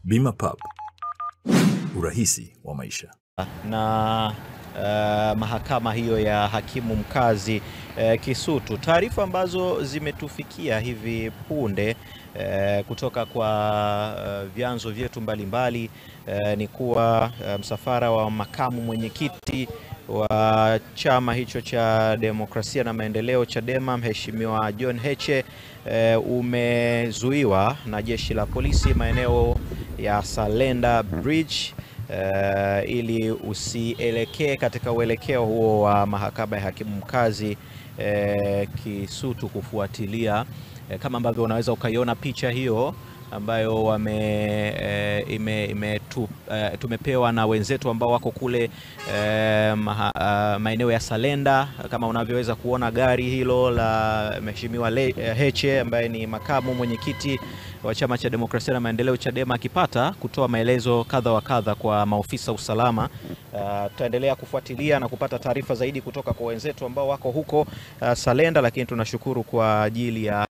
Bima Pub, urahisi wa maisha. Na mahakama hiyo ya hakimu mkazi Kisutu, taarifa ambazo zimetufikia hivi punde kutoka kwa vyanzo vyetu mbalimbali ni kuwa msafara wa makamu mwenyekiti wa chama hicho cha Demokrasia na Maendeleo Chadema, Mheshimiwa John Heche umezuiwa na jeshi la polisi maeneo ya Salenda Bridge ili usielekee katika uelekeo huo wa mahakama ya hakimu mkazi Kisutu kufuatilia kama ambavyo unaweza ukaiona picha hiyo ambayo tumepewa na wenzetu ambao wako kule maeneo ya Salenda. Kama unavyoweza kuona gari hilo la Mheshimiwa Heche ambaye ni makamu mwenyekiti wa chama cha Demokrasia na Maendeleo Chadema akipata kutoa maelezo kadha wa kadha kwa maofisa usalama. Tutaendelea kufuatilia na kupata taarifa zaidi kutoka kwa wenzetu ambao wako huko Salenda, lakini tunashukuru kwa ajili ya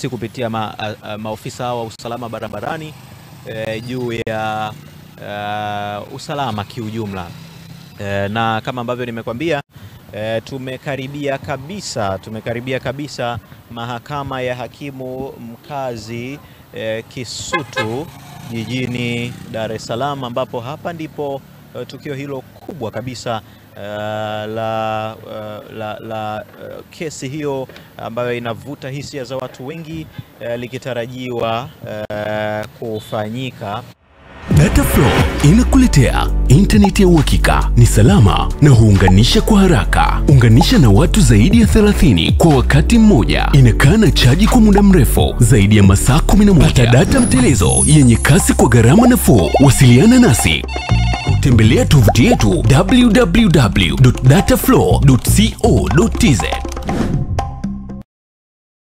kupitia maofisa wa usalama barabarani juu ya usalama kiujumla. Na kama ambavyo nimekwambia, tumekaribia kabisa mahakama ya hakimu mkazi Kisutu jijini Dar es Salaam, ambapo hapa ndipo tukio hilo kubwa kabisa la kesi hiyo ambayo inavuta hisia za watu wengi likitarajiwa kufanyika. Dataflow inakuletea internet ya uhakika, ni salama na huunganisha kwa haraka. Unganisha na watu zaidi ya 30 kwa wakati mmoja. Inakaa na chaji kwa muda mrefu zaidi ya masaa 11. Pata data mtelezo yenye kasi kwa gharama nafuu. Wasiliana nasi. Tembelea tovuti yetu www.dataflow.co.tz.